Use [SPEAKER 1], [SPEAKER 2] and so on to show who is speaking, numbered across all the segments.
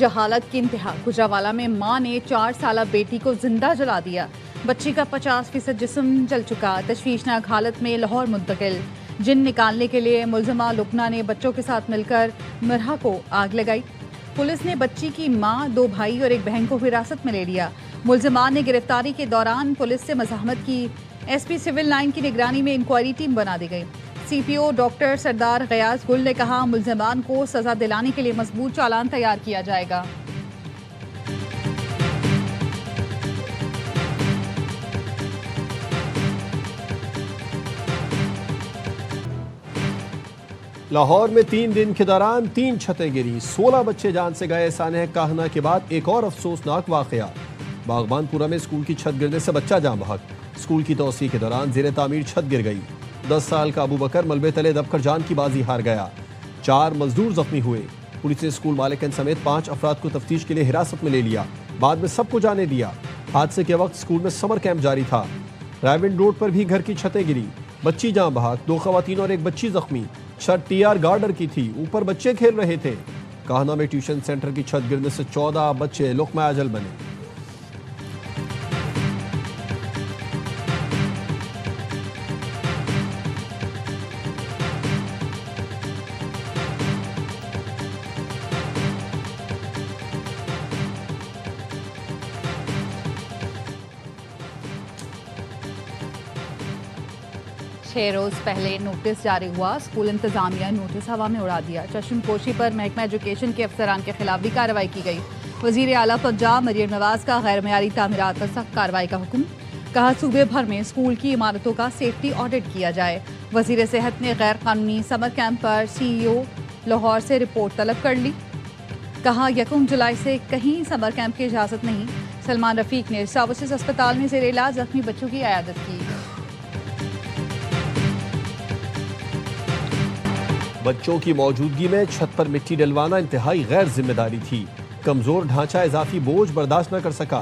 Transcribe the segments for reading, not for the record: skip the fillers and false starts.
[SPEAKER 1] जहालत की इंतहा। गुजरावाला में मां ने 4 साल बेटी को जिंदा जला दिया। बच्ची का 50% जिस्म जल चुका। तशवीशनाक हालत में लाहौर मुंतकिल। जिन निकालने के लिए मुलजमा लुकना ने बच्चों के साथ मिलकर मरहा को आग लगाई। पुलिस ने बच्ची की मां, 2 भाई और 1 बहन को हिरासत में ले लिया। मुलजमान ने गिरफ्तारी के दौरान पुलिस से मज़ाहमत की। एसपी सिविल लाइन की निगरानी में इंक्वायरी टीम बना दी गई। सीपीओ डॉक्टर सरदार गयास गुल ने कहा, मुलजमान को सजा दिलाने के लिए मजबूत चालान तैयार किया जाएगा।
[SPEAKER 2] लाहौर में 3 दिन के दौरान 3 छतें गिरी, 16 बच्चे जान से गए। सानह कहना के बाद एक और अफसोसनाक वाकया। बागबानपुरा में स्कूल की छत गिरने से बच्चा जान बहक। स्कूल की तोसी के दौरान जेर तामीर छत गिर गई। 10 साल का अबू बकर मलबे तले दबकर जान की बाजी हार गया। 4 मजदूर जख्मी हुए। पुलिस ने स्कूल मालिकन समेत 5 अफराद को तफ्तीश के लिए हिरासत में ले लिया। बाद में सबको जाने दिया। हादसे के वक्त स्कूल में समर कैंप जारी था। रायविंड रोड पर भी घर की छतें गिरी, बच्ची जान बहक, 2 खवातीन और 1 बच्ची जख्मी। छत टीआर गार्डर की थी, ऊपर बच्चे खेल रहे थे। कहना में ट्यूशन सेंटर की छत गिरने से 14 बच्चे लुक़मा अजल बने।
[SPEAKER 1] छह रोज पहले नोटिस जारी हुआ। स्कूल इंतजामिया नोटिस हवा में उड़ा दिया। चश्मपोशी पर महकमा एजुकेशन के अफसरान के खिलाफ भी कार्रवाई की गई। वजीर आला पंजाब मरियम नवाज का गैर मयारी तामीरात पर सख्त कार्रवाई का हुक्म। कहा, सूबे भर में स्कूल की इमारतों का सेफ्टी ऑडिट किया जाए। वजीर सेहत ने गैर कानूनी समर कैंप पर CEO लाहौर से रिपोर्ट तलब कर ली। कहा, 1 जुलाई से कहीं समर कैंप की इजाजत नहीं। सलमान रफीक ने सर्विसेज अस्पताल में जेर इलाज जख्मी बच्चों की अयादत की।
[SPEAKER 2] बच्चों की मौजूदगी में छत पर मिट्टी डलवाना इंतहाई गैर जिम्मेदारी थी। कमजोर ढांचा इजाफी बोझ बर्दाश्त न कर सका।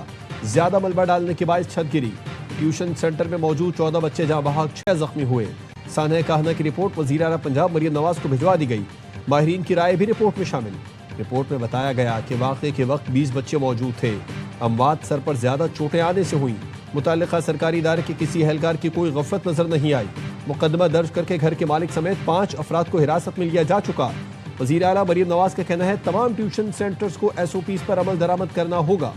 [SPEAKER 2] ज्यादा मलबा डालने के बाद छत गिरी। ट्यूशन सेंटर में मौजूद 14 बच्चे जां बहक, 6 जख्मी हुए। सानह कहना की रिपोर्ट वजीर आला पंजाब मरियम नवाज को भिजवा दी गई। माहिरीन की राय भी रिपोर्ट में शामिल। रिपोर्ट में बताया गया कि वाक़े के वक्त 20 बच्चे मौजूद थे। अमवात सर पर ज्यादा चोटें आने से हुई। मुतल्लिका सरकारी इदारे के किसी एहलकार की कोई गफलत नजर नहीं आई। मुकदमा दर्ज करके घर के मालिक समेत 5 अफराद को हिरासत में लिया जा चुका। वजीर आला मरियम नवाज का कहना है, तमाम ट्यूशन सेंटर्स को SOPs पर अमल दरामद करना होगा।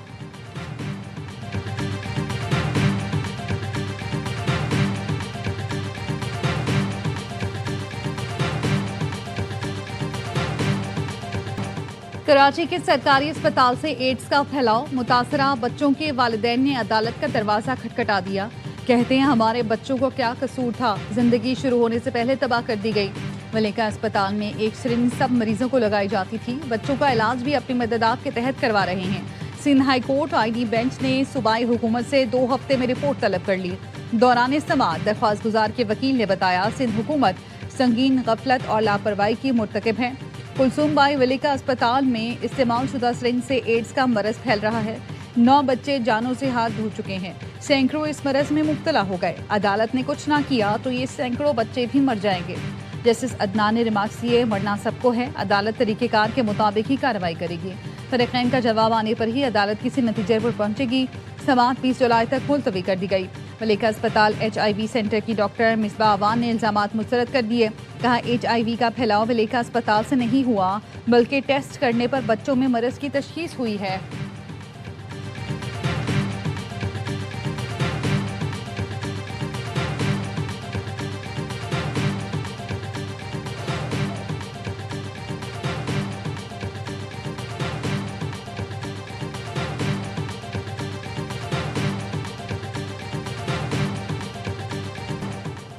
[SPEAKER 1] कराची के सरकारी अस्पताल से एड्स का फैलाव। मुतासरा बच्चों के वालिदैन ने अदालत का दरवाजा खटखटा दिया। कहते हैं, हमारे बच्चों को क्या कसूर था, जिंदगी शुरू होने से पहले तबाह कर दी गई। मलिका अस्पताल में एक सिरिंज सब मरीजों को लगाई जाती थी। बच्चों का इलाज भी अपनी मददात के तहत करवा रहे हैं। Sindh high court ID bench ने सूबाई हुकूमत से 2 हफ्ते में रिपोर्ट तलब कर ली। दौरान समाअत दरख्वास्त गुजार के वकील ने बताया, सिंध हुकूमत संगीन गफलत और लापरवाही की मुर्तकिब है। कुलसूम बाई वलीका अस्पताल में इस्तेमाल शुदा सिरिंज से एड्स का मरज फैल रहा है। 9 बच्चे जानों से हाथ धो चुके हैं। सैकड़ों इस मरज में मुब्तला हो गए। अदालत ने कुछ ना किया तो ये सैकड़ों बच्चे भी मर जाएंगे। जस्टिस अदनान ने रिमार्क्स दिए, मरना सबको है, अदालत तरीक़ेकार के मुताबिक ही कार्रवाई करेगी। फरीक़ैन का जवाब आने पर ही अदालत किसी नतीजे पर पहुंचेगी। समाअत 20 जुलाई तक मुलतवी कर दी गई। मलिका अस्पताल HIV सेंटर की डॉक्टर मिसबा अवान ने इल्जामात मुस्तरद कर दिए। कहा, HIV का फैलाव मलिका अस्पताल से नहीं हुआ, बल्कि टेस्ट करने पर बच्चों में मरज की तशखीस हुई है।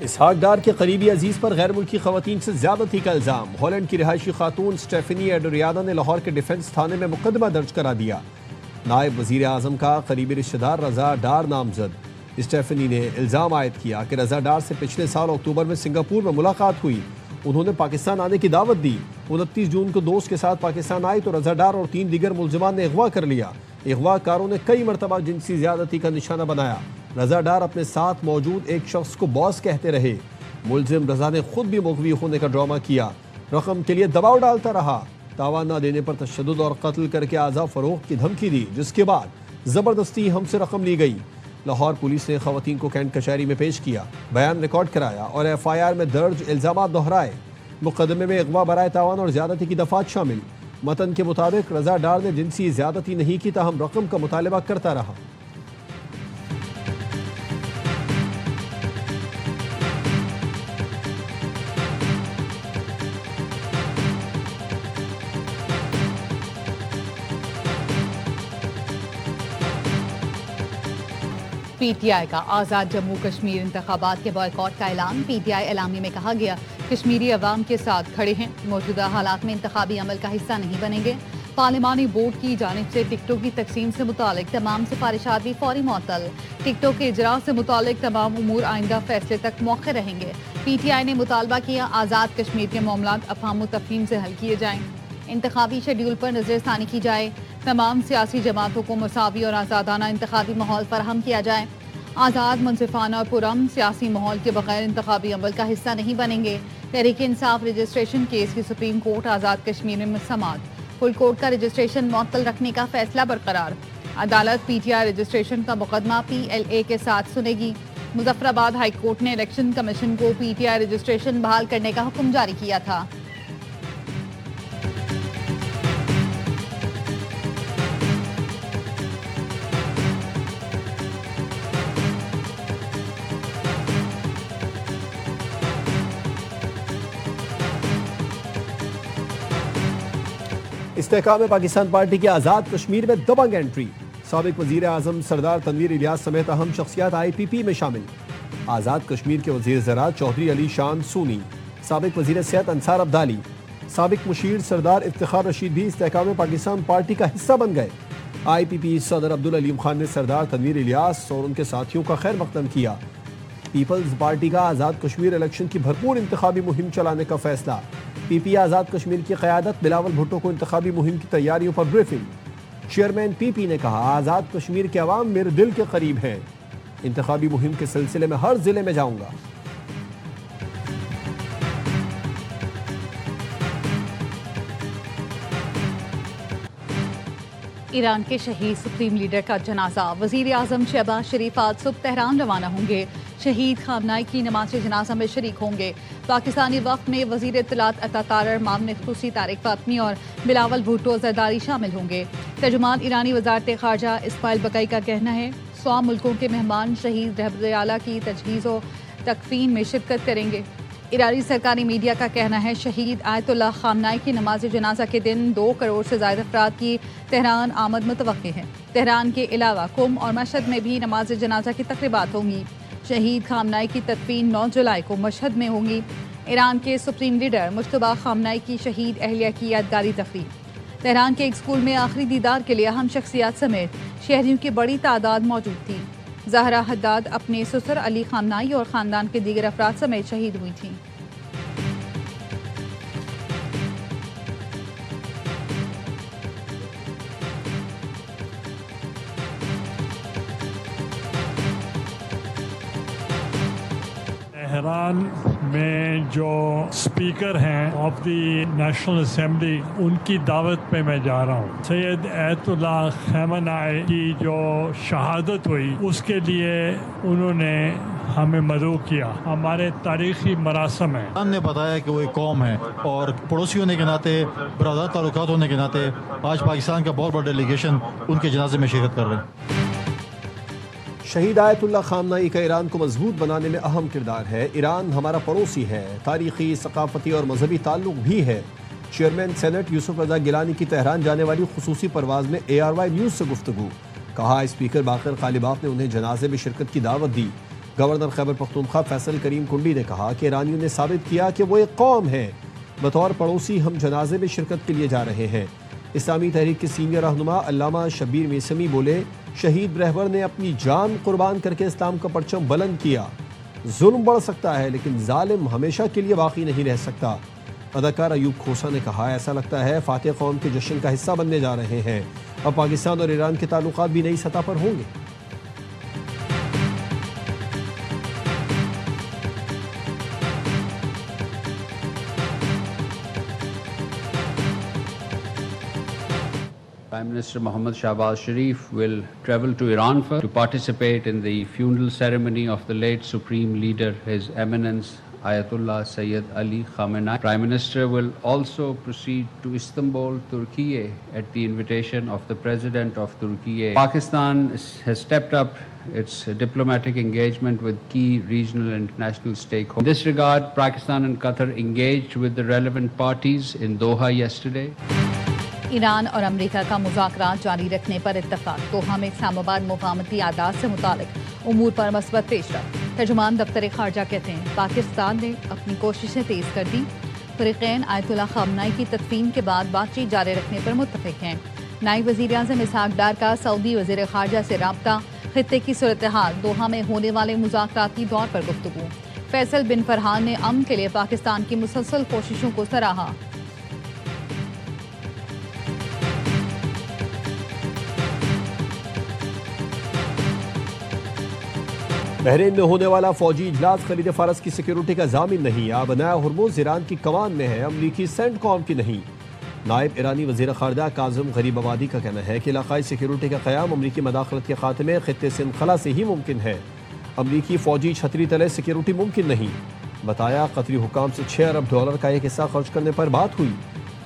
[SPEAKER 2] इसहाक डार के करीबी अजीज पर गैर मुल्की खवातीन से ज्यादती का इल्जाम। हॉलैंड की रिहायशी खातून स्टेफनी एडोरियाना ने लाहौर के डिफेंस थाने में मुकदमा दर्ज करा दिया। नायब वजीर आजम का करीबी रिश्तेदार रजा डार नामजद स्टेफनी ने इल्जाम आयद किया कि रजा डार से पिछले साल अक्टूबर में सिंगापुर में मुलाकात हुई। उन्होंने पाकिस्तान आने की दावत दी। 29 जून को दोस्त के साथ पाकिस्तान आई तो रजा डार और 3 दीगर मुलजमान ने अगवा कर लिया। अगवाकारों ने कई मरतबा जिनसी ज्यादती का निशाना बनाया। रजा डार अपने साथ मौजूद एक शख्स को बॉस कहते रहे। मुलजिम रजा ने खुद भी मुगवी होने का ड्रामा किया, रकम के लिए दबाव डालता रहा। तावान न देने पर तशद्दुद और कत्ल करके आज़ा फरोख्त की धमकी दी, जिसके बाद ज़बरदस्ती हमसे रकम ली गई। लाहौर पुलिस ने खवातीन को कैंट कचहरी में पेश किया, बयान रिकॉर्ड कराया और FIR में दर्ज इल्ज़ामात दोहराए। मुकदमे में अगवा बराए तावान और ज़्यादती की दफ़ात शामिल। मतन के मुताबिक रजा डार ने जिनसी ज़्यादती नहीं की, ताहम रकम का मुतालबा करता रहा।
[SPEAKER 1] PTI का आज़ाद जम्मू कश्मीर इंतखाबात के बॉयकॉट का ऐलान। PTI एलामी में कहा गया, कश्मीरी अवाम के साथ खड़े हैं, मौजूदा हालात में इंतखाबी अमल का हिस्सा नहीं बनेंगे। पार्लिमानी बोर्ड की जानिब से टिकटों की तकसीम से मुतालिक तमाम सिफारिशात भी फौरी मुअत्तल। टिकटों के इजरा से मुतालिक तमाम उमूर आइंदा फैसले तक मौके रहेंगे। PTI ने मुतालबा किया, आज़ाद कश्मीर के मामलात अफ़हाम तफ़हीम से हल किए जाएँ, इंतखाबी शेड्यूल पर नज़रसानी की जाए, तमाम सियासी जमातों को मसावी और आज़ादाना इंतखाबी माहौल फराहम किया जाए। आज़ाद, मुनसिफाना और पुरअमन सियासी माहौल के बगैर इंतखाबी अमल का हिस्सा नहीं बनेंगे। तहरीक इंसाफ रजिस्ट्रेशन केस की सुप्रीम कोर्ट आज़ाद कश्मीर में समाअत। फुल कोर्ट का रजिस्ट्रेशन मुअत्तल रखने का फैसला बरकरार। अदालत PTI रजिस्ट्रेशन का मुकदमा PLA के साथ सुनेगी। मुजफ्फराबाद हाई कोर्ट ने इलेक्शन कमीशन को PTI रजिस्ट्रेशन बहाल करने का हुक्म जारी किया था।
[SPEAKER 2] इस्तेहकाम पाकिस्तान पार्टी की आज़ाद कश्मीर में दबंग एंट्री। साबिक वज़ीर आज़म सरदार तनवीर इलियास समेत अहम शख्सियात IPP में शामिल। आज़ाद कश्मीर के वज़ीर ज़राअत चौधरी अली शान सूनी, साबिक वज़ीर सेहत अंसार अब्दाली, साबिक मुशीर सरदार इफ्तिखार रशीद भी इस्तेहकाम पाकिस्तान पार्टी का हिस्सा बन गए। IPP सदर अब्दुल अलीम खान ने सरदार तनवीर इलियास और उनके साथियों का खैर मकदम किया। पीपल्स पार्टी का आज़ाद कश्मीर इलेक्शन की भरपूर इंतखाबी मुहिम चलाने का फैसला। PP आज़ाद कश्मीर की क़यादत, बिलावल भुट्टो को इंतखाबी मुहिम की तैयारियों पर ब्रीफिंग। चेयरमैन PP ने कहा, आज़ाद कश्मीर के अवाम मेरे दिल के करीब हैं, इंतखाबी मुहिम के सिलसिले में हर जिले में जाऊंगा।
[SPEAKER 1] ईरान के शहीद सुप्रीम लीडर का जनाजा। वज़ीर आज़म शहबाज शरीफ आज सुबह तेहरान रवाना होंगे। शहीद खामनाई की नमाज जनाजा में शरीक होंगे। पाकिस्तानी वफ़द में वज़ीर इत्तलात अता तारर, मामले ख़ुसूसी तारिक फ़ातमी और बिलावल भुट्टो ज़रदारी शामिल होंगे। तर्जुमान ईरानी वज़ारत ख़ारजा इस्माइल बक़ई का कहना है, 100 मुल्कों के मेहमान शहीद रहबर आला की तजहीज़ व तकफ़ीन में शिरकत करेंगे। ईरानी सरकारी मीडिया का कहना है, शहीद आयतुल्लाह खामनाई की नमाज जनाजा के दिन 2 करोड़ से ज़ायद अफराद की तेहरान आमद मुतवक्की है। तेहरान के अलावा कुम और मशहद में भी नमाज जनाजा की तकरीबात होंगी। शहीद खामनाई की तदफीन 9 जुलाई को मशहद में होंगी। ईरान के सुप्रीम लीडर मुश्तबा खामनाई की शहीद अहलिया की यादगारी तकरीब। तेहरान के एक स्कूल में आखिरी दीदार के लिए अहम शख्सियात समेत शहरियों की बड़ी तादाद मौजूद थी। ज़हरा हद्दाद अपने ससुर अली खामनाई और ख़ानदान के दीगर अफराद समेत शहीद हुई थीं।
[SPEAKER 3] तेहरान में जो स्पीकर हैं ऑफ द नेशनल असेंबली, उनकी दावत पे मैं जा रहा हूँ। सैयद आयतुल्लाह खामनाई की जो शहादत हुई, उसके लिए उन्होंने हमें मदऊ किया। हमारे तारीखी मरासम है।
[SPEAKER 4] हमने बताया कि वो एक कौम है और पड़ोसी होने के नाते, बरादर ताल्लुकात होने के नाते आज पाकिस्तान का बहुत बड़ा डेलीगेशन उनके जनाजे में शिरकत कर रहे हैं।
[SPEAKER 2] शहीद आयतुल्लाह खामनाई का ईरान को मजबूत बनाने में अहम किरदार है। ईरान हमारा पड़ोसी है, तारीखी, सकाफती और मजहबी ताल्लुक भी है। चेयरमैन सेनेट यूसुफ रजा गिलानी की तेहरान जाने वाली खुसूसी परवाज में ARY न्यूज़ से गुफ्तगू। कहा, स्पीकर बाकर गालिबाफ ने उन्हें जनाजे में शिरकत की दावत दी। गवर्नर खैबर पख्तूनख्वा फैसल करीम कुंडी ने कहा कि ईरानियों ने साबित किया कि वो एक कौम है। बतौर पड़ोसी हम जनाजे में शिरकत के लिए जा रहे हैं। इस्लामी तहरीक के सीनियर रहनुमा अल्लामा शब्बीर मेसमी बोले, शहीद रहबर ने अपनी जान कुर्बान करके इस्लाम का परचम बुलंद किया। जुल्म बढ़ सकता है लेकिन जालिम हमेशा के लिए बाकी नहीं रह सकता। अदाकार अयूब खोसा ने कहा, ऐसा लगता है फातेह कौम के जश्न का हिस्सा बनने जा रहे हैं। अब पाकिस्तान और ईरान के ताल्लुकात भी नई सतह पर होंगे।
[SPEAKER 5] Prime Minister Mohammad Shahbaz Sharif will travel to Iran first to participate in the funeral ceremony of the late Supreme Leader, His Eminence Ayatollah Sayyid Ali Khamenei. Prime Minister will also proceed to Istanbul, Turkey, at the invitation of the President of Turkey. Pakistan has stepped up its diplomatic engagement with key regional and international stakeholders. In this regard, Pakistan and Qatar engaged with the relevant parties in Doha yesterday.
[SPEAKER 1] Iran और America का मुज़ाकरात जारी रखने पर इत्तफाक। दोहा में इस्लामाबाद मुफाहमती आदात से मुतालिक उमूर पर मस्बत पेशरफ। तर्जुमान दफ्तर खारजा कहते हैं पाकिस्तान ने अपनी कोशिशें तेज़ कर दी। फ़रीक़ैन आयतुल्लाह ख़ामनेई की तदफ़ीन के बाद बातचीत जारी रखने पर मुत्तफ़िक़ हैं। नायब वज़ीर आज़म इसहाक़ डार का सऊदी वज़ीर ख़ारजा से राब्ता। ख़ित्ते की सूरत हाल, दोहा में होने वाले मुज़ाकराती दौर पर गुफ्तगू। फैसल बिन फरहान ने अमन के लिए पाकिस्तान की मुसलसल कोशिशों को सराहा।
[SPEAKER 2] बहरीन में होने वाला फौजी इजलास खलीद फारस की सिक्योरिटी का जामिन नहीं। आबनाया हुर्मुज़ ईरान की कमान में है, अमरीकी सेंटकॉम की नहीं। नायब ईरानी वज़ीर ख़ारजा काज़िम गरीबाबादी का कहना है कि इलाक़ाई सिक्योरिटी का क़याम अमरीकी मदाखलत के ख़ात्मे ख़ित्ते से इनख़ला से ही मुमकिन है। अमरीकी फ़ौजी छतरी तले सिक्योरिटी मुमकिन नहीं। बताया कतरी हुकाम से $6 अरब का एक हिस्सा खर्च करने पर बात हुई।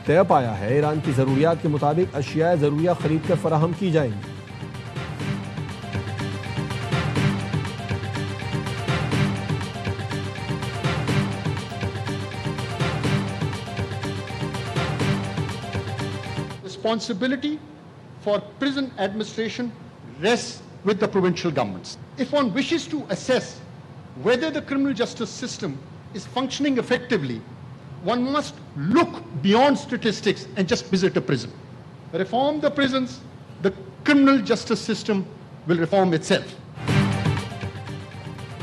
[SPEAKER 2] तय पाया है ईरान की ज़रूरियात के मुताबिक अशिया ज़रूरिया ख़रीद कर फराहम की जाएंगी।
[SPEAKER 6] Responsibility for prison administration rests with the provincial governments. If one wishes to assess whether the criminal justice system is functioning effectively, one must look beyond statistics and just visit a prison. Reform the prisons, the criminal justice system will reform itself.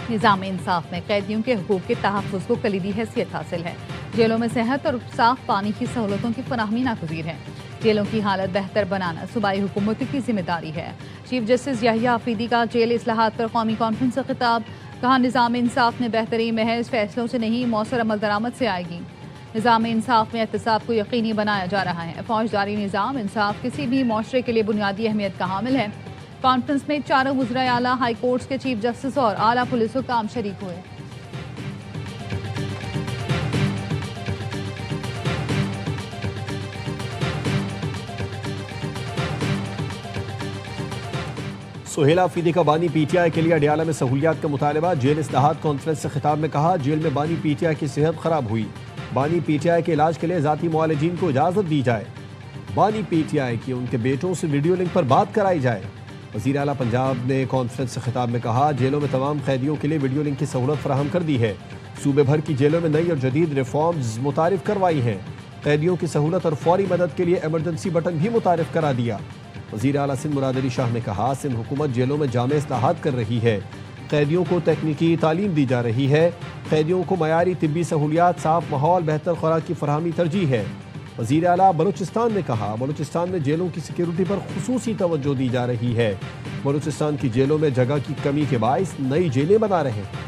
[SPEAKER 1] निज़ाम इंसाफ में कैदियों के हुकूक के तहफ़्फ़ुज़ को कलीदी हैसियत हासिल है। जेलों में सेहत और साफ पानी की सहूलतों की फराहमी नागुज़ीर है। जेलों की हालत बेहतर बनाना सूबाई हुकूमत की जिम्मेदारी है। चीफ जस्टिस याहिया आफरीदी का जेल इस्लाहात पर कौमी कॉन्फ्रेंस से खिताब। कहा निज़ाम इंसाफ में बेहतरी महज फैसलों से नहीं मौसर अमल दरामद से आएगी। निज़ाम इंसाफ में एहतसाब को यकीनी बनाया जा रहा है। फौजदारी निज़ाम इंसाफ किसी भी माशरे के लिए बुनियादी अहमियत का हामिल है। कॉन्फ्रेंस में 4 वज़राए आला, हाई कोर्ट्स के चीफ जस्टिस और आला पुलिस हुकाम शरीक हुए।
[SPEAKER 2] सुहेल आफरीदी का बानी पीटीआई के लिए अडियाला में सहूलियात का मुतालबा। जेल इस्लाहात कॉन्फ्रेंस से खिताब में कहा जेल में बानी पीटीआई की सेहत खराब हुई। बानी पीटीआई के इलाज के लिए जाती मुआलिजीन को इजाज़त दी जाए। बानी पीटीआई की उनके बेटों से वीडियो लिंक पर बात कराई जाए। वज़ीर आला पंजाब ने कॉन्फ्रेंस से खिताब में कहा जेलों में तमाम कैदियों के लिए वीडियो लिंक की सहूलत फराहम कर दी है। सूबे भर की जेलों में नई और जदीद रिफॉर्म्स मुतारिफ करवाई हैं। कैदियों की सहूलत और फौरी मदद के लिए एमरजेंसी बटन भी मुतारिफ करा दिया। वज़ीर आला सिंध मुराद अली शाह ने कहा सिंध हुकूमत जेलों में जामे इस्लाहात कर रही है। कैदियों को तकनीकी तालीम दी जा रही है। कैदियों को मयारी तिब्बी सहूलियात, साफ माहौल, बेहतर खुराक की फरहमी तरजीह है। वज़ीर आला बलूचिस्तान ने कहा बलूचिस्तान में जेलों की सिक्योरिटी पर खुसूसी तवज्जो दी जा रही है। बलूचिस्तान की जेलों में जगह की कमी के बाइस नई जेलें बना रहे हैं।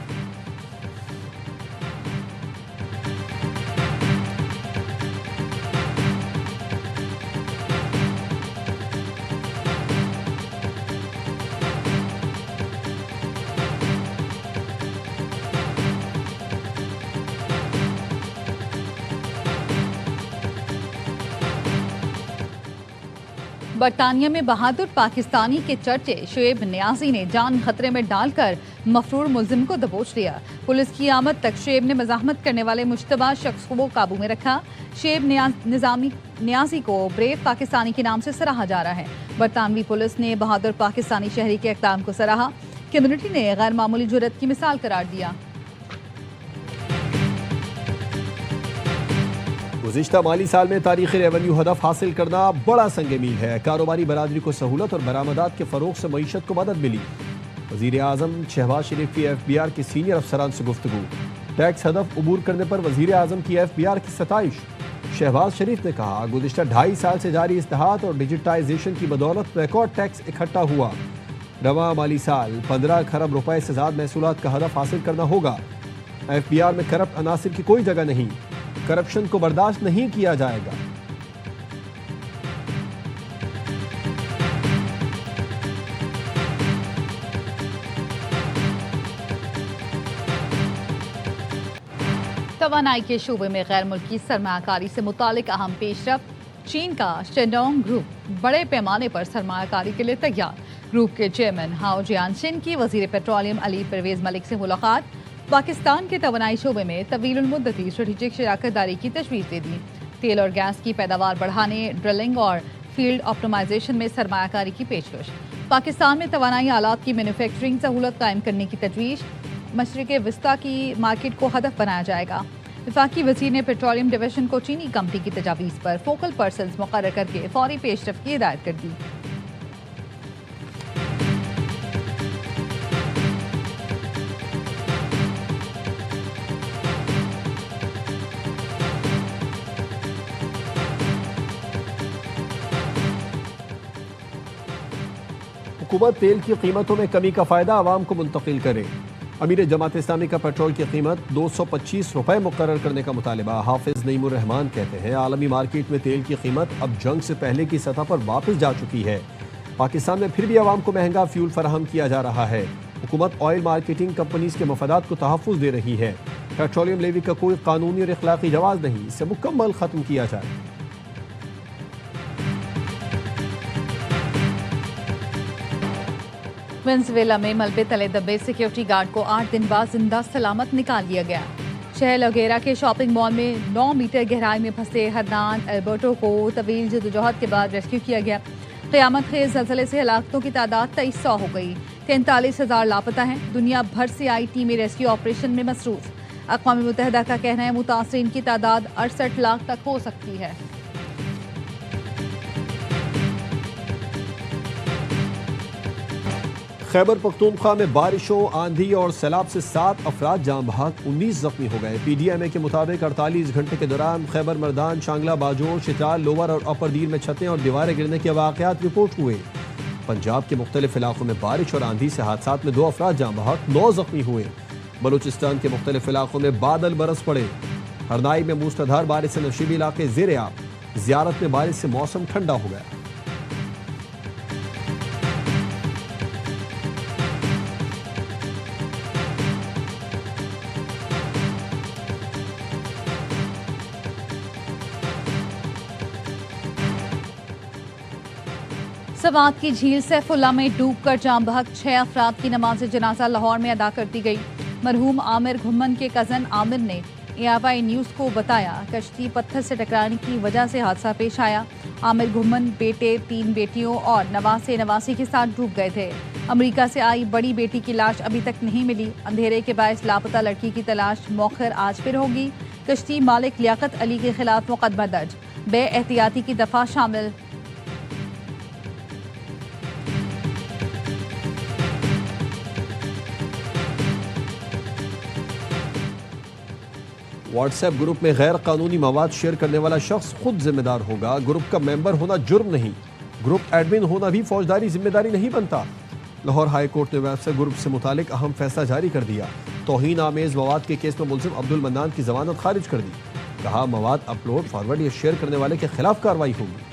[SPEAKER 1] बरतानिया में बहादुर पाकिस्तानी के चर्चे। शुएब नियाजी ने जान खतरे में डालकर मफरूर मुल्जिम को दबोच लिया। पुलिस की आमद तक शुएब ने मज़ाहमत करने वाले मुश्तबा शख्स को काबू में रखा। शुएब नियाजी को ब्रेव पाकिस्तानी के नाम से सराहा जा रहा है। बरतानवी पुलिस ने बहादुर पाकिस्तानी शहरी के इक़दाम को सराहा। कम्युनिटी ने गैर मामूली जुर्रत की मिसाल करार दिया।
[SPEAKER 2] गुज़िश्ता माली साल में तारीख़ी रेवेन्यू हदफ हासिल करना बड़ा संग मील है। कारोबारी बरादरी को सहूलत और बरामदात के फ़रोग़ से मईशत को मदद मिली। वज़ीर आज़म शहबाज शरीफ की FBR के सीनियर अफसरान से गुफ्तगू। टैक्स हदफ अबूर करने पर वज़ीर आज़म की FBR की सताइश। शहबाज शरीफ ने कहा गुज़िश्ता 2.5 साल से जारी इस्लाहात और डिजिटाइजेशन की बदौलत रिकॉर्ड टैक्स इकट्ठा हुआ। रवा माली साल 15 खरब रुपए से ज़्यादा महसूलात का हदफ हासिल करना होगा। FBR में करप्ट अनासिर की कोई जगह नहीं। करप्शन को बर्दाश्त नहीं किया जाएगा।
[SPEAKER 1] तवानाई के शोबे में गैर मुल्की सरमायाकारी से मुतालिक अहम पेशरफ। चीन का शेडोंग ग्रुप बड़े पैमाने पर सरमायाकारी के लिए तैयार। ग्रुप के चेयरमैन हाओ जियानशिन की वजीर पेट्रोलियम अली परवेज मलिक से मुलाकात। पाकिस्तान के तवानाई शोबे में तवील मुद्दती स्ट्रेटेजिक शराकतदारी की तजवीज़ दे दी। तेल और गैस की पैदावार बढ़ाने, ड्रिलिंग और फील्ड ऑप्टिमाइजेशन में सरमायाकारी की पेशकश। पाकिस्तान में तवानाई आलात की मैन्युफैक्चरिंग सहूलत कायम करने की तजवीज़। मशरिक़ विस्ता की मार्केट को हदफ बनाया जाएगा। वफाकी वज़ीर ने पेट्रोलियम डिवीजन को चीनी कंपनी की तजावीज़ पर फोकल पर्सन्स मुकर्रर करके फौरी पेशरफ की हिदायत कर दी।
[SPEAKER 2] हुकूमत तेल की कीमतों में कमी का फ़ायदा आवाम को मुंतकिल करे। अमीर जमात इस्लामी का पेट्रोल की कीमत 225 रुपये मुकर्रर करने का मुतालबा। हाफिज नईमुर रहमान कहते हैं आलमी मार्केट में तेल की कीमत अब जंग से पहले की सतह पर वापस जा चुकी है। पाकिस्तान में फिर भी आवाम को महंगा फ्यूल फराहम किया जा रहा है। हुकूमत ऑयल मार्केटिंग कंपनीज के मफादात को तहफ़्फ़ुज़ दे रही है। पेट्रोलियम लेवी का कोई कानूनी और इखलाकी जवाज़ नहीं, इसे मुकम्मल ख़त्म किया जाए।
[SPEAKER 1] वेनेज़ुएला में मलबे तले दबे सिक्योरिटी गार्ड को 8 दिन बाद जिंदा सलामत निकाल लिया गया। शहर लगेरा के शॉपिंग मॉल में 9 मीटर गहराई में फंसे हरनान एल्बर्टो को तवील जदोजहद के बाद रेस्क्यू किया गया। क़यामत खेज़ ज़लज़ले से हलाकतों की तादाद 2300 हो गई। 43,000 लापता हैं। दुनिया भर से आई टीमें रेस्क्यू ऑपरेशन में मसरूफ़। अक़वाम मुत्तहिदा का कहना है मुतासरीन की तादाद 68 लाख तक हो सकती है।
[SPEAKER 2] खैबर पख्तूनख्वा में बारिशों, आंधी और सैलाब से 7 अफराद जाम बहक, 19 जख्मी हो गए। PDMA के मुताबिक 48 घंटे के दौरान खैबर मर्दान, शांगला, बाजोर, शित्राल, लोअर और अपर दीर में छतें और दीवारें गिरने के वाक़यात रिपोर्ट हुए। पंजाब के मुख्तलिफ इलाकों में बारिश और आंधी से हादसात में 2 अफराद जाम बहक, 9 जख्मी हुए। बलूचिस्तान के मुख्तलिफ इलाकों में बादल बरस पड़े। हरनाई में मूसलाधार बारिश से नशीबी इलाके ज़ेरे आब। ज़ियारत में बारिश से मौसम ठंडा हो गया।
[SPEAKER 1] सवात की झील सैफुल्ला में डूबकर जाम बहक 6 अफराद की नमाज जनाजा लाहौर में अदा कर दी गई। मरहूम आमिर घुम्मन के कज़न आमिर ने AFI न्यूज़ को बताया कश्ती पत्थर से टकराने की वजह से हादसा पेश आया। आमिर घुम्मन बेटे, 3 बेटियों और नवासे नवासी के साथ डूब गए थे। अमेरिका से आई बड़ी बेटी की लाश अभी तक नहीं मिली। अंधेरे के बायस लापता लड़की की तलाश मौखर आज फिर होगी। कश्ती मालिक लियाकत अली के खिलाफ मुकदमा दर्ज। बेएहतियाती की दफा शामिल।
[SPEAKER 2] व्हाट्सएप ग्रुप में गैर कानूनी मवाद शेयर करने वाला शख्स खुद जिम्मेदार होगा। ग्रुप का मेंबर होना जुर्म नहीं, ग्रुप एडमिन होना भी फौजदारी जिम्मेदारी नहीं बनता। लाहौर हाई कोर्ट ने व्हाट्सएप ग्रुप से मुतालिक अहम फैसला जारी कर दिया। तौहीन आमेज मवाद के केस में मुलजिम अब्दुल मन्नान की जमानत खारिज कर दी। कहा मवाद अपलोड, फॉरवर्ड या शेयर करने वाले के खिलाफ कार्रवाई होगी।